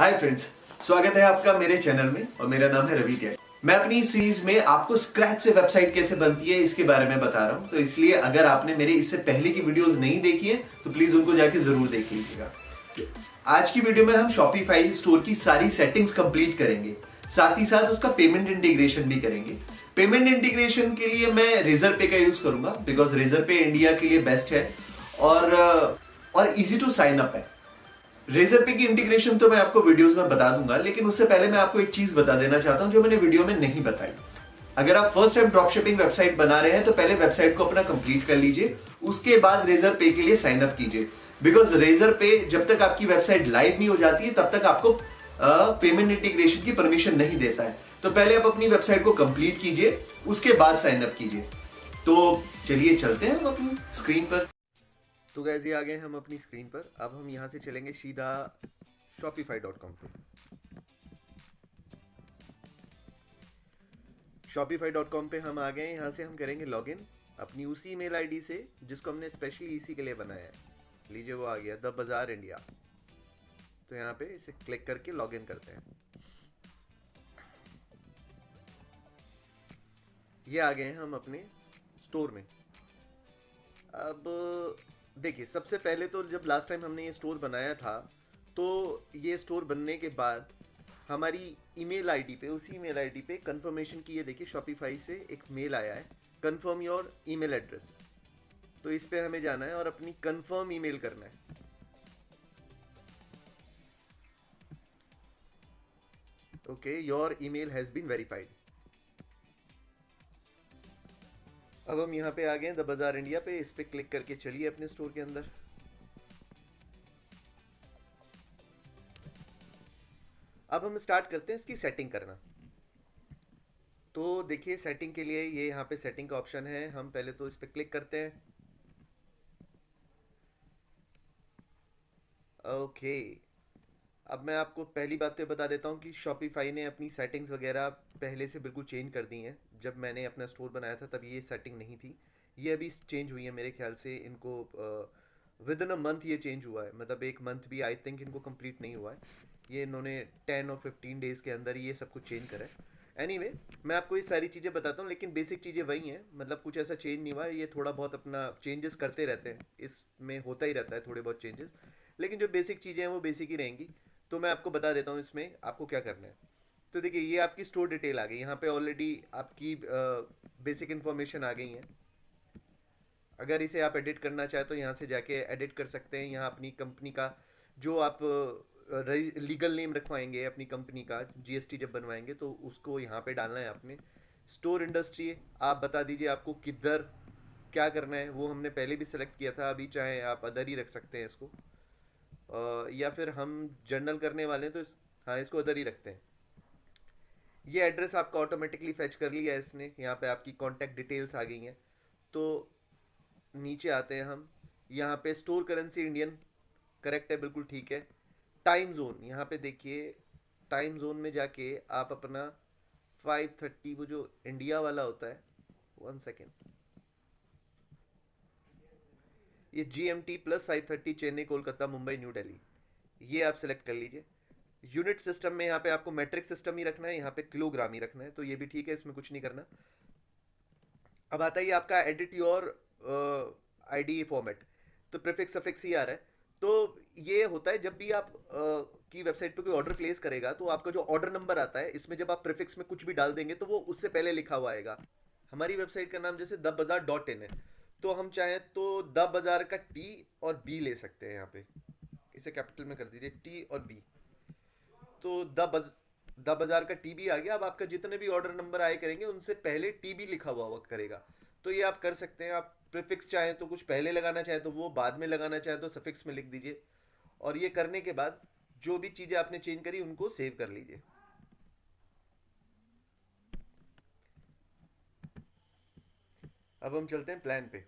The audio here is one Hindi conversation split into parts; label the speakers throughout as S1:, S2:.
S1: हाय फ्रेंड्स, स्वागत है आपका मेरे चैनल में और मेरा नाम है रवि त्याग। मैं अपनी इस सीरीज में आपको स्क्रैच से वेबसाइट कैसे बनती है इसके बारे में बता रहा हूं। तो इसलिए अगर आपने मेरे इससे पहले की वीडियोस नहीं देखी है तो प्लीज उनको जाके जरूर देख लीजिएगा। आज की वीडियो में हम शॉपिफाई स्टोर की सारी सेटिंग्स कंप्लीट करेंगे, साथ ही साथ उसका पेमेंट इंटीग्रेशन भी करेंगे। पेमेंट इंटीग्रेशन के लिए मैं रेजर पे का यूज करूंगा बिकॉज रेजर पे इंडिया के लिए बेस्ट है और इजी टू साइन अप है। रेजर पे की इंटीग्रेशन तो मैं आपको वीडियोस में बता दूंगा, लेकिन उससे पहले मैं आपको एक चीज बता देना चाहता हूं जो मैंने वीडियो में नहीं बताई। अगर आप फर्स्ट टाइम ड्रॉपशिपिंग वेबसाइट बना रहे हैं तो पहले वेबसाइट को अपना कंप्लीट कर लीजिए, उसके बाद रेजर पे के लिए साइन अप कीजिए। बिकॉज रेजर पे जब तक आपकी वेबसाइट लाइव नहीं हो जाती है तब तक आपको पेमेंट इंटीग्रेशन की परमिशन नहीं देता है। तो पहले आप अपनी वेबसाइट को कंप्लीट कीजिए, उसके बाद साइन अप कीजिए। तो चलिए चलते हैं हम अपनी स्क्रीन पर। तो गाइस ये आ गए हम अपनी स्क्रीन पर। अब हम यहाँ से चलेंगे सीधा shopify.com पे। shopify.com पे हम आ गए। यहाँ से हम करेंगे लॉगिन अपनी उसी मेल आईडी से जिसको हमने स्पेशली इसी के लिए बनाया है। लीजिए वो आ गया, द बाजार इंडिया। तो यहाँ पे इसे क्लिक करके लॉगिन करते हैं। ये आ गए हम अपने स्टोर में। अब देखिए, सबसे पहले तो जब लास्ट टाइम हमने ये स्टोर बनाया था तो ये स्टोर बनने के बाद हमारी ईमेल आईडी पे, उसी ईमेल आईडी पे कंफर्मेशन की, ये देखिए शॉपिफाई से एक मेल आया है, कंफर्म योर ईमेल एड्रेस। तो इस पे हमें जाना है और अपनी कंफर्म ईमेल करना है। Okay, your email has been verified. अब हम यहाँ पे आ गए द बाजार इंडिया पे। इस पे क्लिक करके चलिए अपने स्टोर के अंदर। अब हम स्टार्ट करते हैं इसकी सेटिंग करना। तो देखिए, सेटिंग के लिए ये यहाँ पे सेटिंग का ऑप्शन है। हम पहले तो इस पे क्लिक करते हैं। ओके, अब मैं आपको पहली बात तो बता देता हूँ कि शॉपिफाई ने अपनी सेटिंग्स वगैरह पहले से बिल्कुल चेंज कर दी हैं। जब मैंने अपना स्टोर बनाया था तब ये सेटिंग नहीं थी, ये अभी चेंज हुई है मेरे ख्याल से। इनको विद इन अ मंथ ये चेंज हुआ है, मतलब एक मंथ भी आई थिंक इनको कंप्लीट नहीं हुआ है। ये इन्होंने 10 और 15 डेज़ के अंदर ये सब कुछ चेंज करा है। एनीवे, मैं आपको ये सारी चीज़ें बताता हूँ, लेकिन बेसिक चीज़ें वही हैं, मतलब कुछ ऐसा चेंज नहीं हुआ है। ये थोड़ा बहुत अपना चेंजेस करते रहते हैं, इसमें होता ही रहता है थोड़े बहुत चेंजेस, लेकिन जो बेसिक चीज़ें हैं वो बेसिक ही रहेंगी। तो मैं आपको बता देता हूँ इसमें आपको क्या करना है। तो देखिए, ये आपकी स्टोर डिटेल आ गई। यहाँ पे ऑलरेडी आपकी बेसिक इन्फॉर्मेशन आ गई है। अगर इसे आप एडिट करना चाहें तो यहाँ से जाके एडिट कर सकते हैं। यहाँ अपनी कंपनी का जो आप लीगल नेम रखवाएंगे अपनी कंपनी का, जीएसटी जब बनवाएंगे तो उसको यहाँ पे डालना है आपने। स्टोर इंडस्ट्री आप बता दीजिए आपको किधर क्या करना है, वो हमने पहले भी सेलेक्ट किया था। अभी चाहे आप अदर ही रख सकते हैं इसको, या फिर हम जर्नल करने वाले हैं तो हाँ, इसको अदर ही रखते हैं। ये एड्रेस आपका ऑटोमेटिकली फेच कर लिया है इसने। यहाँ पे आपकी कॉन्टैक्ट डिटेल्स आ गई हैं। तो नीचे आते हैं हम। यहाँ पे स्टोर करेंसी इंडियन करेक्ट है, बिल्कुल ठीक है। टाइम जोन यहाँ पे देखिए, टाइम जोन में जाके आप अपना 5:30, वो जो इंडिया वाला होता है, 1 सेकेंड, ये GMT plus 5:30 Chennai, Kolkata, Mumbai, new Delhi, ये आप सेलेक्ट कर लीजिए। यूनिट सिस्टम में यहाँ पे आपको मैट्रिक सिस्टम ही रखना है, यहाँ पे किलोग्राम ही रखना है, तो ये भी ठीक है, इसमें कुछ नहीं करना। अब आता है आपका एडिट योर आईडी फॉर्मेट। तो प्रीफिक्स सफिक्स ही आ रहा है। तो ये होता है जब भी आप की वेबसाइट पे कोई ऑर्डर प्लेस करेगा तो आपका जो ऑर्डर नंबर आता है, इसमें जब आप प्रीफिक्स में कुछ भी डाल देंगे तो वो उससे पहले लिखा हुआ आएगा। हमारी वेबसाइट का नाम जैसे द बाजार .in है, तो हम चाहें तो द बाजार का टी और बी ले सकते हैं। यहाँ पे इसे कैपिटल में कर दीजिए, टी और बी। तो द बाजार का टीबी आ गया। अब आपका जितने भी ऑर्डर नंबर आए करेंगे उनसे पहले टीबी लिखा हुआ वक्त करेगा। तो ये आप कर सकते हैं। आप प्रीफिक्स चाहें तो कुछ पहले लगाना चाहें तो वो बाद में लगाना चाहें तो सफिक्स में लिख दीजिए। और ये करने के बाद जो भी चीज़ें आपने चेंज करी उनको सेव कर लीजिए। अब हम चलते हैं प्लान पे।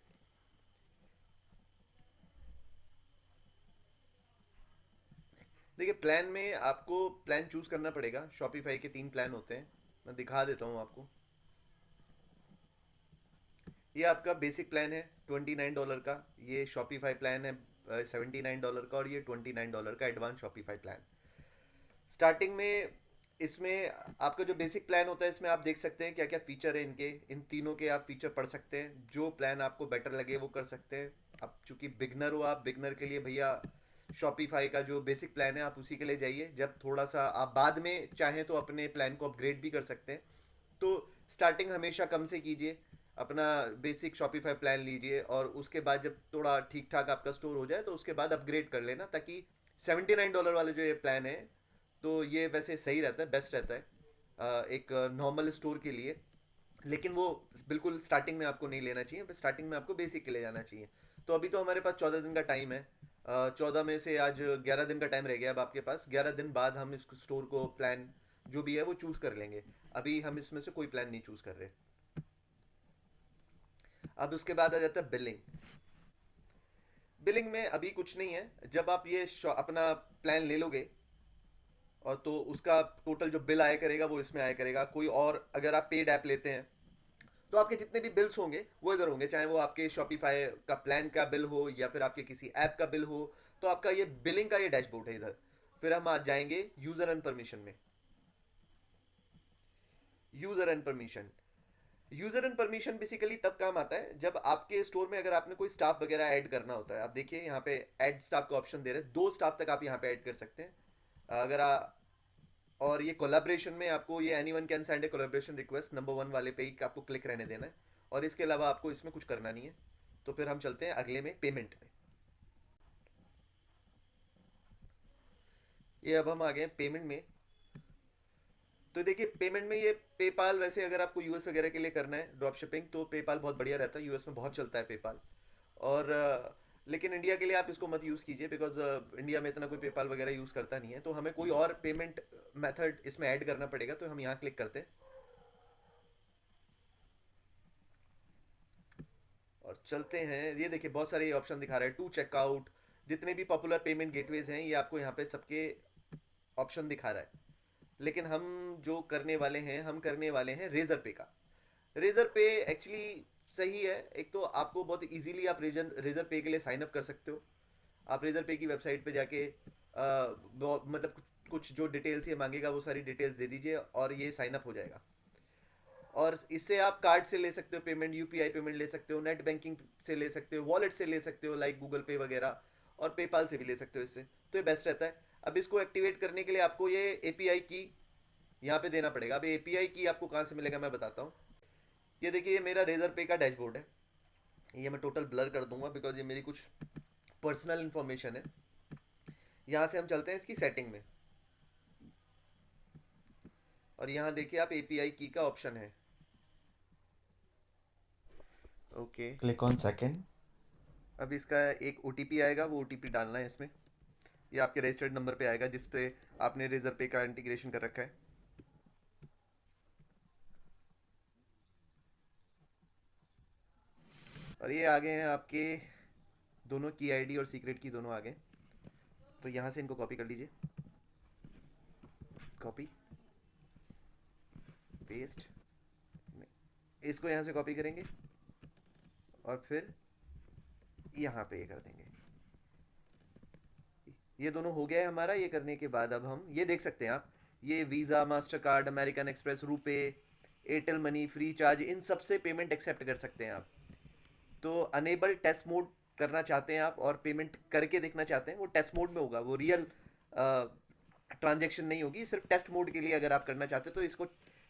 S1: देखिए, प्लान में आपको प्लान चूज करना पड़ेगा। शॉपिफाई के 3 प्लान होते हैं, मैं दिखा देता हूँ आपको। ये आपका बेसिक प्लान है $29 का, ये शॉपिफाई प्लान है $79 का, और ये $29 का एडवांस शॉपिफाई प्लान। स्टार्टिंग में इसमें आपका जो बेसिक प्लान होता है, इसमें आप देख सकते हैं क्या क्या फीचर है इनके, इन तीनों के आप फीचर पढ़ सकते हैं, जो प्लान आपको बेटर लगे वो कर सकते हैं। अब चूंकि बिगनर हो आप, बिगनर के लिए भैया शॉपिफाई का जो बेसिक प्लान है आप उसी के लिए जाइए। जब थोड़ा सा आप बाद में चाहें तो अपने प्लान को अपग्रेड भी कर सकते हैं। तो स्टार्टिंग हमेशा कम से कीजिए, अपना बेसिक शॉपिफाई प्लान लीजिए, और उसके बाद जब थोड़ा ठीक ठाक आपका स्टोर हो जाए तो उसके बाद अपग्रेड कर लेना, ताकि $79 वाले जो ये प्लान है, तो ये वैसे सही रहता है, बेस्ट रहता है एक नॉर्मल स्टोर के लिए। लेकिन वो बिल्कुल स्टार्टिंग में आपको नहीं लेना चाहिए, स्टार्टिंग में आपको बेसिक के लिए जाना चाहिए। तो अभी तो हमारे पास 14 दिन का टाइम है, 14 में से आज 11 दिन का टाइम रह गया। अब आपके पास 11 दिन बाद हम इस स्टोर को प्लान जो भी है वो चूज कर लेंगे। अभी हम इसमें से कोई प्लान नहीं चूज कर रहे। अब उसके बाद आ जाता है बिलिंग। बिलिंग में अभी कुछ नहीं है। जब आप ये अपना प्लान ले लोगे, और तो उसका टोटल जो बिल आया करेगा वो इसमें आया करेगा। कोई और अगर आप पेड ऐप लेते हैं तो आपके जितने भी बिल्स होंगे वो इधर होंगे, चाहे वो आपके शॉपिफाई का प्लान का बिल हो या फिर आपके किसी ऐप का बिल हो। तो आपका ये बिलिंग का ये डैशबोर्ड है इधर। फिर हम आज जाएंगे यूजर एंड परमिशन में। User and permission, user and permission basically तब काम आता है जब आपके स्टोर में अगर आपने कोई स्टाफ वगैरह ऐड करना होता है। आप देखिए यहाँ पे ऐड स्टाफ का ऑप्शन दे रहे हैं, 2 स्टाफ तक आप यहाँ पे ऐड कर सकते हैं। अगर और ये कोलाब्रेशन में आपको ये anyone can send A collaboration request number 1 वाले पे ही आपको क्लिक रहने देना है, और इसके अलावा आपको इसमें कुछ करना नहीं है। तो फिर हम चलते हैं अगले में, पेमेंट में। ये अब हम आ गए पेमेंट में। तो देखिए पेमेंट में ये पेपाल, वैसे अगर आपको यूएस वगैरह के लिए करना है ड्रॉप शिपिंग तो पेपाल बहुत बढ़िया रहता है, यूएस में बहुत चलता है पेपाल। और लेकिन इंडिया के लिए आप इसको मत यूज़ कीजिए, बिकॉज इंडिया में इतना कोई पेपाल वगैरह यूज़ करता नहीं है। तो हमें कोई और पेमेंट मेथड इसमें ऐड करना पड़ेगा, तो हम यहाँ क्लिक करते हैं और चलते हैं। ये देखिए बहुत सारे ऑप्शन दिखा रहे हैं, टू चेकआउट, जितने भी पॉपुलर पेमेंट गेटवेज हैं ये आपको यहाँ पे सबके ऑप्शन दिखा रहा है। लेकिन हम जो करने वाले हैं, हम करने वाले हैं रेजर पे का। रेजर पे एक्चुअली सही है। एक तो आपको बहुत इजीली आप रेजर पे के लिए साइन अप कर सकते हो। आप रेजर पे की वेबसाइट पे जाके मतलब कुछ जो डिटेल्स ये मांगेगा वो सारी डिटेल्स दे दीजिए और ये साइन अप हो जाएगा। और इससे आप कार्ड से ले सकते हो पेमेंट, यूपीआई पेमेंट ले सकते हो, नेट बैंकिंग से ले सकते हो, वॉलेट से ले सकते हो लाइक गूगल पे वगैरह, और पेपाल से भी ले सकते हो इससे। तो ये बेस्ट रहता है। अब इसको एक्टिवेट करने के लिए आपको ये एपीआई की यहाँ पे देना पड़ेगा। अब एपीआई की आपको कहाँ से मिलेगा मैं बताता हूँ। ये देखिए ये मेरा रेजर पे का डैशबोर्ड है। ये मैं टोटल ब्लर कर दूंगा बिकॉज ये मेरी कुछ पर्सनल इंफॉर्मेशन है। यहाँ से हम चलते हैं इसकी सेटिंग में, और यहाँ देखिए आप एपीआई की का ऑप्शन है। Okay,
S2: click on second.
S1: अब इसका एक ओटीपी आएगा, वो ओटीपी डालना है इसमें। ये आपके रजिस्टर्ड नंबर पे आएगा जिस पे आपने रेजर पे का इंटीग्रेशन कर रखा है। और ये आ गए हैं आपके दोनों की आईडी और सीक्रेट की दोनों आ गए। तो यहाँ से इनको कॉपी कर लीजिए, कॉपी पेस्ट, इसको यहाँ से कॉपी करेंगे और फिर यहाँ पे ये कर देंगे। ये दोनों हो गया है हमारा। ये करने के बाद अब हम ये देख सकते हैं आप, ये Visa, Mastercard, American Express, RuPay, Airtel money, Freecharge, इन सब से पेमेंट एक्सेप्ट कर सकते हैं आप। तो अनेबल टेस्ट मोड करना चाहते हैं आप और पेमेंट करके देखना चाहते हैं, वो टेस्ट मोड में होगा, वो रियल ट्रांजेक्शन नहीं होगी, सिर्फ टेस्ट मोड के लिए अगर आप करना चाहते हैं तो इसको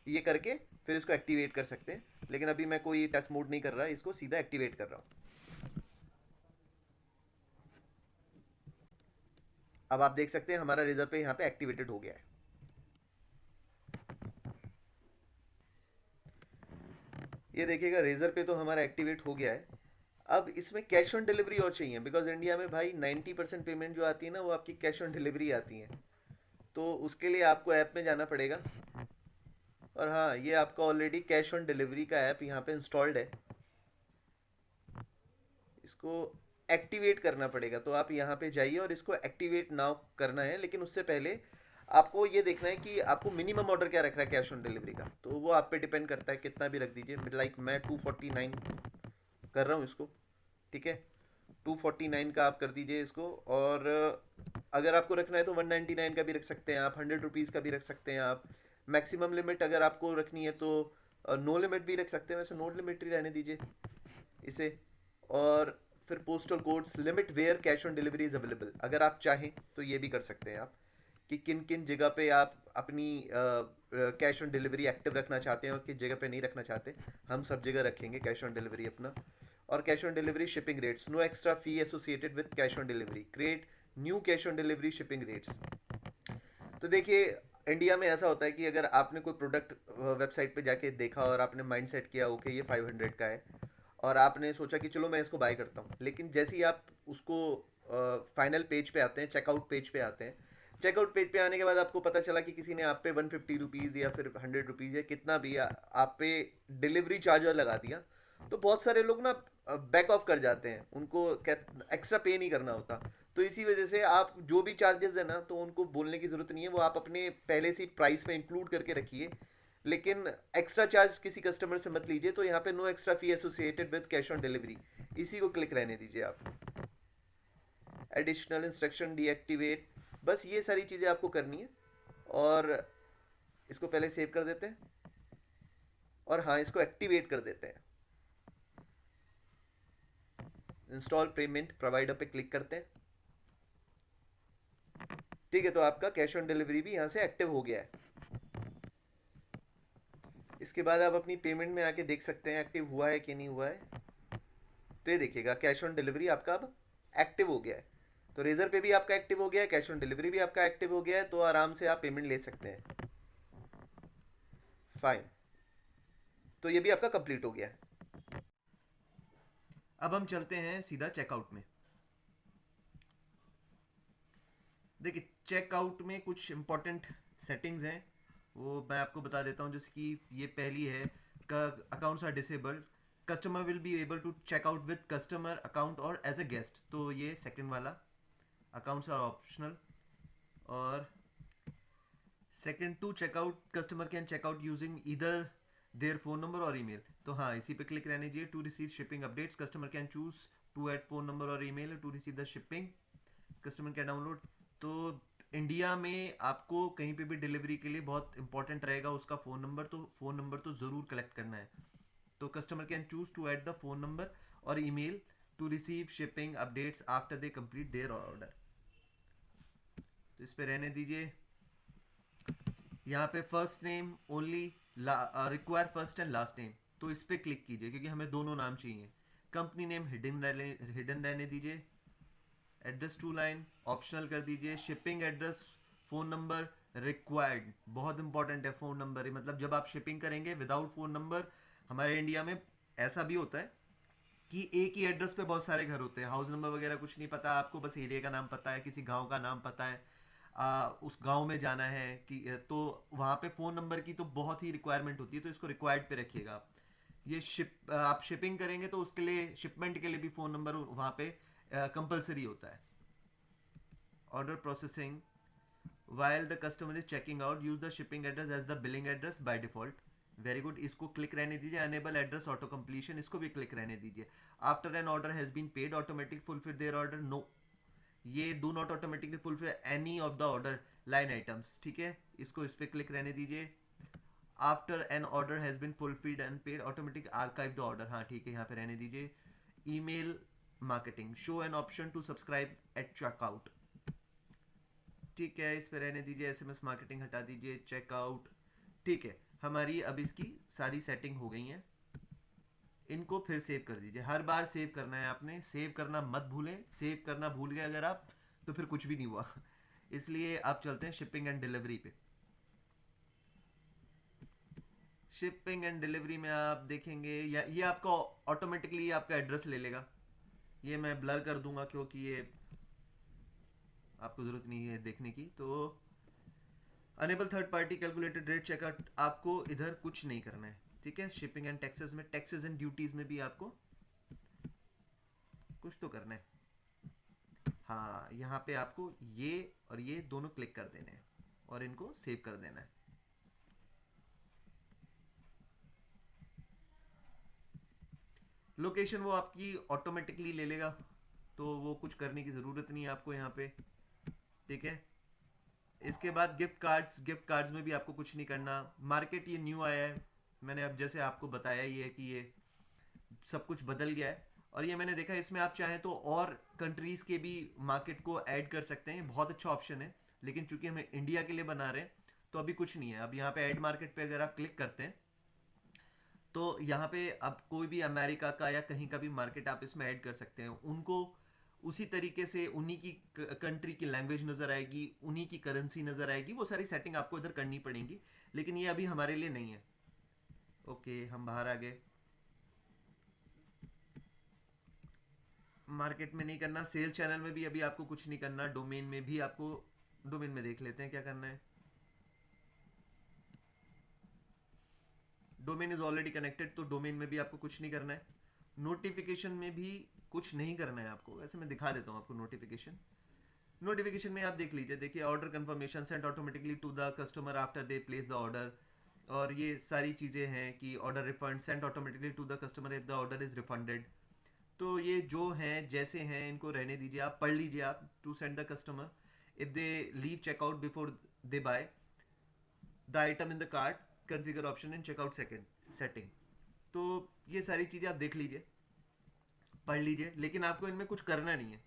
S1: ये करके फिर इसको एक्टिवेट कर सकते हैं। लेकिन अभी मैं कोई टेस्ट मोड नहीं कर रहा, इसको सीधा एक्टिवेट कर रहा हूँ। अब आप देख सकते हैं हमारा रिजर्व पे यहाँ पे एक्टिवेटेड हो गया है। ये देखिएगा रेजर पे तो हमारा एक्टिवेट हो गया है। अब इसमें कैश ऑन डिलीवरी और चाहिए, बिकॉज इंडिया में भाई 90% पेमेंट जो आती है ना वो आपकी कैश ऑन डिलीवरी आती है। तो उसके लिए आपको ऐप में जाना पड़ेगा। और हाँ, ये आपका ऑलरेडी कैश ऑन डिलीवरी का ऐप यहाँ पे इंस्टॉल्ड है, इसको एक्टिवेट करना पड़ेगा। तो आप यहाँ पे जाइए और इसको एक्टिवेट नाउ करना है। लेकिन उससे पहले आपको ये देखना है कि आपको मिनिमम ऑर्डर क्या रख रहा है कैश ऑन डिलीवरी का। तो वो आप पे डिपेंड करता है, कितना भी रख दीजिए। लाइक मैं 249 कर रहा हूँ इसको, ठीक है। 249 का आप कर दीजिए इसको। और अगर आपको रखना है तो 199 का भी रख सकते हैं आप, 100 रुपीज़ का भी रख सकते हैं आप। मैक्सिमम लिमिट अगर आपको रखनी है तो नो लिमिट भी रख सकते हैं, वैसे नो लिमिट ही रहने दीजिए इसे। और फिर postal codes, limit where cash on delivery is available, अगर आप चाहें तो ये भी कर सकते हैं आप कि किन किन जगह पे आप अपनी कैश ऑन डिलीवरी एक्टिव रखना चाहते हैं और किस जगह पे नहीं रखना चाहते। हम सब जगह रखेंगे कैश ऑन डिलीवरी अपना। और cash on delivery shipping rates, no extra fee associated with cash on delivery, create new cash on delivery shipping rates. तो देखिए, इंडिया में ऐसा होता है कि अगर आपने कोई प्रोडक्ट वेबसाइट पे जाके देखा और आपने माइंड सेट किया ओके ये 500 का है, और आपने सोचा कि चलो मैं इसको बाय करता हूँ, लेकिन जैसे ही आप उसको फाइनल पेज पे आते हैं, चेकआउट पेज पे आते हैं, चेकआउट पेज पे आने के बाद आपको पता चला कि किसी ने आप पे 150 रुपीज़ या फिर 100 रुपीज़ या कितना भी आप पे डिलीवरी चार्जर लगा दिया, तो बहुत सारे लोग ना बैक ऑफ कर जाते हैं, उनको एक्स्ट्रा पे नहीं करना होता। तो इसी वजह से आप जो भी चार्जेस है ना, तो उनको बोलने की ज़रूरत नहीं है, वो आप अपने पहले से प्राइस में इंक्लूड करके रखिए। लेकिन एक्स्ट्रा चार्ज किसी कस्टमर से मत लीजिए। तो यहाँ पे no extra fee associated with cash on delivery, इसी को क्लिक रहने दीजिए आप। एडिशनल इंस्ट्रक्शन डीएक्टिवेट, बस ये सारी चीज़ें आपको करनी है। और इसको पहले सेव कर देते हैं, और हाँ इसको एक्टिवेट कर देते हैं। इंस्टॉल पेमेंट प्रोवाइडर पे क्लिक करते हैं। ठीक है, तो आपका कैश ऑन डिलीवरी भी यहाँ से एक्टिव हो गया है। इसके बाद आप अपनी पेमेंट में आके देख सकते हैं एक्टिव हुआ है कि नहीं हुआ है। तो ये देखिएगा कैश ऑन डिलीवरी आपका अब एक्टिव हो गया है। तो रेजर पे भी आपका एक्टिव हो गया है, कैश ऑन डिलीवरी भी आपका एक्टिव हो गया है, तो आराम से आप पेमेंट ले सकते हैं। फाइन, तो ये भी आपका कंप्लीट हो गया है। अब हम चलते हैं सीधा चेकआउट में। देखिए, चेकआउट में कुछ इंपॉर्टेंट सेटिंग्स हैं, वो मैं आपको बता देता हूँ। जैसे कि ये पहली है, accounts are disabled, customer will be able to check out with customer account और एज अ गेस्ट, तो ये सेकंड वाला, अकाउंट्स आर ऑप्शनल। और second, to checkout customer can checkout using either their phone number और ईमेल, तो हाँ इसी पे क्लिक रहने दीजिए। To receive shipping updates customer can choose to add phone number और email to receive the shipping, customer can download. तो इंडिया में आपको कहीं पे भी डिलीवरी के लिए बहुत इंपॉर्टेंट रहेगा उसका फ़ोन नंबर, तो फ़ोन नंबर तो ज़रूर कलेक्ट करना है। तो customer can choose to add the phone number और email to receive shipping updates after they complete their order, तो इस पे रहने दीजिए। यहाँ पे first name only, require first and last name, तो इस पे क्लिक कीजिए क्योंकि हमें दोनों नाम चाहिए। कंपनी नेम हिडन रहने दीजिए। एड्रेस टू लाइन ऑप्शनल कर दीजिए। Shipping address, phone number required, बहुत इंपॉर्टेंट है फ़ोन नंबर, मतलब जब आप शिपिंग करेंगे विदाउट फ़ोन नंबर, हमारे इंडिया में ऐसा भी होता है कि एक ही एड्रेस पे बहुत सारे घर होते हैं, हाउस नंबर वगैरह कुछ नहीं पता आपको, बस एरिया का नाम पता है, किसी गांव का नाम पता है, उस गांव में जाना है कि तो वहाँ पे फ़ोन नंबर की तो बहुत ही रिक्वायरमेंट होती है, तो इसको रिक्वायर्ड पे रखिएगा आप। ये आप शिपिंग करेंगे तो उसके लिए, शिपमेंट के लिए भी फ़ोन नंबर वहाँ पे कंपलसरी होता है। Order processing, while the customer is checking out use the shipping address as the billing address by default, very good, इसको क्लिक रहने दीजिए। अनेबल एड्रेस ऑटो कंप्लीशन, इसको भी क्लिक रहने दीजिए। After an order has been paid automatic fulfill their order, no, ये do not automatically fulfill any of the order line items, ठीक है, इसको इस पे क्लिक रहने दीजिए। After an order has been fulfilled and paid automatic archive the order, हाँ ठीक है, यहाँ पे रहने दीजिए। Email marketing, show an option to subscribe at checkout, ठीक है, इस पे रहने दीजिए। एसएमएस मार्केटिंग हटा दीजिए। चेकआउट, ठीक है, हमारी अब इसकी सारी सेटिंग हो गई हैं। इनको फिर सेव कर दीजिए, हर बार सेव करना है आपने, सेव करना मत भूलें, सेव करना भूल गए अगर आप तो फिर कुछ भी नहीं हुआ। इसलिए आप चलते हैं शिपिंग एंड डिलीवरी पे। शिपिंग एंड डिलीवरी में आप देखेंगे ये आपका ऑटोमेटिकली आपका एड्रेस ले लेगा, ये मैं ब्लर कर दूंगा क्योंकि ये आपको ज़रूरत नहीं है देखने की। तो enable third party calculated rate checkout, आपको इधर कुछ नहीं करना है, ठीक है। शिपिंग एंड टैक्सेस में, टैक्सेस एंड ड्यूटीज में भी आपको कुछ तो करना है, हाँ यहाँ पे आपको ये और ये दोनों क्लिक कर देने हैं और इनको सेव कर देना है। लोकेशन वो आपकी ऑटोमेटिकली ले लेगा, तो वो कुछ करने की ज़रूरत नहीं है आपको यहाँ पे, ठीक है। इसके बाद गिफ्ट कार्ड्स में भी आपको कुछ नहीं करना। मार्केट ये न्यू आया है, मैंने अब जैसे आपको बताया ही है कि ये सब कुछ बदल गया है। और ये मैंने देखा, इसमें आप चाहें तो और कंट्रीज के भी मार्केट को ऐड कर सकते हैं, बहुत अच्छा ऑप्शन है। लेकिन चूंकि हम इंडिया के लिए बना रहे हैं तो अभी कुछ नहीं है। अब यहाँ पे ऐड मार्केट पे अगर आप क्लिक करते हैं तो यहाँ पे अब कोई भी अमेरिका का या कहीं का भी मार्केट आप इसमें ऐड कर सकते हैं। उनको उसी तरीके से उन्हीं की कंट्री की लैंग्वेज नज़र आएगी, उन्हीं की करेंसी नज़र आएगी, वो सारी सेटिंग आपको इधर करनी पड़ेगी। लेकिन ये अभी हमारे लिए नहीं है। ओके, हम बाहर आ गए। मार्केट में नहीं करना, सेल चैनल में भी अभी आपको कुछ नहीं करना, डोमेन में भी आपको, डोमेन में देख लेते हैं क्या करना है। डोमेन इज ऑलरेडी कनेक्टेड, तो डोमेन में भी आपको कुछ नहीं करना है। नोटिफिकेशन में भी कुछ नहीं करना है आपको। वैसे मैं दिखा देता हूँ आपको नोटिफिकेशन में आप देख लीजिए, देखिए order confirmation sent automatically to the customer after they place the order, और ये सारी चीज़ें हैं कि order refund sent automatically to the customer if the order is refunded. तो ये जो हैं जैसे हैं इनको रहने दीजिए, आप पढ़ लीजिए आप। To send the customer if they leave checkout before they buy the item in the cart, configure option in checkout setting. तो ये सारी चीज़ें आप देख लीजिए, पढ़ लीजिए, लेकिन आपको इनमें कुछ करना नहीं है।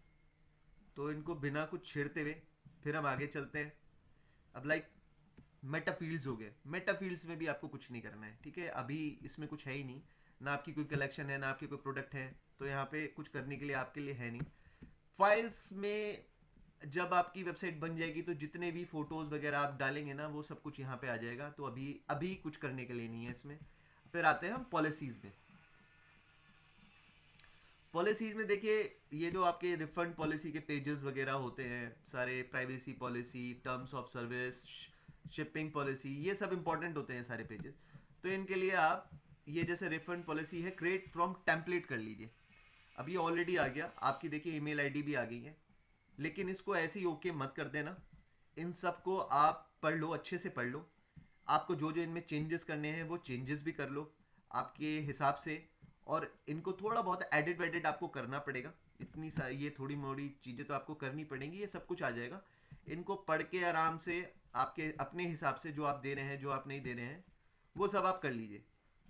S1: तो इनको बिना कुछ छेड़ते हुए फिर हम आगे चलते हैं। अब लाइक मेटा फील्ड्स हो गए, मेटा फील्ड्स में भी आपको कुछ नहीं करना है, ठीक है। अभी इसमें कुछ है ही नहीं, ना आपकी कोई कलेक्शन है, ना आपके कोई प्रोडक्ट है, तो यहाँ पे कुछ करने के लिए आपके लिए है नहीं। फाइल्स में जब आपकी वेबसाइट बन जाएगी तो जितने भी फोटोज वगैरह आप डालेंगे ना, वो सब कुछ यहाँ पे आ जाएगा। तो अभी अभी कुछ करने के लिए नहीं है इसमें। फिर आते हैं हम पॉलिसीज में। पॉलिसीज में देखिए, ये जो आपके रिफंड पॉलिसी के पेजेस वगैरह होते हैं सारे, privacy policy, terms of service, shipping policy, ये सब इंपॉर्टेंट होते हैं सारे पेजेस। तो इनके लिए आप ये जैसे रिफंड पॉलिसी है, क्रिएट फ्रॉम टेम्पलेट कर लीजिए। अब ये ऑलरेडी आ गया आपकी, देखिए ईमेल आईडी भी आ गई है। लेकिन इसको ऐसे ही ओके मत कर देना, इन सब को आप पढ़ लो, अच्छे से पढ़ लो। आपको जो जो इनमें चेंजेस करने हैं वो चेंजेस भी कर लो आपके हिसाब से, और इनको थोड़ा बहुत एडिट वेडिट आपको करना पड़ेगा। इतनी सारी ये थोड़ी मोड़ी चीज़ें तो आपको करनी पड़ेंगी, ये सब कुछ आ जाएगा। इनको पढ़ के आराम से आपके अपने हिसाब से जो आप दे रहे हैं, जो आप नहीं दे रहे हैं, वो सब आप कर लीजिए,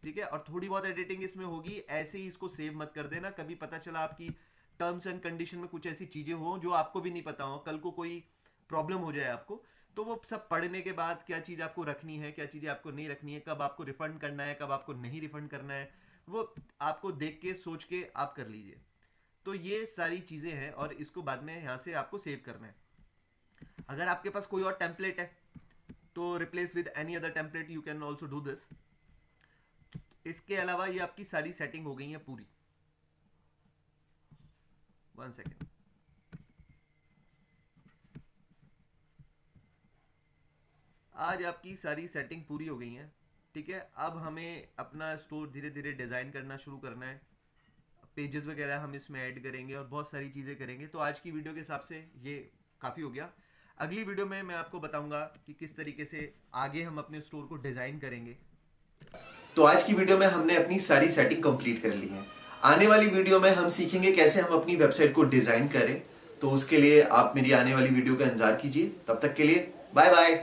S1: ठीक है। और थोड़ी बहुत एडिटिंग इसमें होगी, ऐसे ही इसको सेव मत कर देना। कभी पता चला आपकी टर्म्स एंड कंडीशन में कुछ ऐसी चीज़ें हो जो आपको भी नहीं पता हो, कल को कोई प्रॉब्लम हो जाए आपको, तो वो सब पढ़ने के बाद क्या चीज़ आपको रखनी है, क्या चीज़ें आपको नहीं रखनी है, कब आपको रिफंड करना है, कब आपको नहीं रिफंड करना है, वो आपको देख के सोच के आप कर लीजिए। तो ये सारी चीज़ें हैं, और इसको बाद में यहाँ से आपको सेव करना है। अगर आपके पास कोई और टेम्पलेट है तो replace with any other template, you can also do this. इसके अलावा ये आपकी सारी सेटिंग हो गई है पूरी। 1 सेकेंड। आज आपकी सारी सेटिंग पूरी हो गई है, ठीक है। अब हमें अपना स्टोर धीरे धीरे डिज़ाइन करना शुरू करना है। पेजेस वगैरह हम इसमें ऐड करेंगे और बहुत सारी चीज़ें करेंगे। तो आज की वीडियो के हिसाब से ये काफ़ी हो गया। अगली वीडियो में मैं आपको बताऊंगा कि किस तरीके से आगे हम अपने स्टोर को डिज़ाइन करेंगे।
S2: तो आज की वीडियो में हमने अपनी सारी सेटिंग कंप्लीट कर ली है। आने वाली वीडियो में हम सीखेंगे कैसे हम अपनी वेबसाइट को डिज़ाइन करें। तो उसके लिए आप मेरी आने वाली वीडियो का इंतजार कीजिए। तब तक के लिए बाय बाय।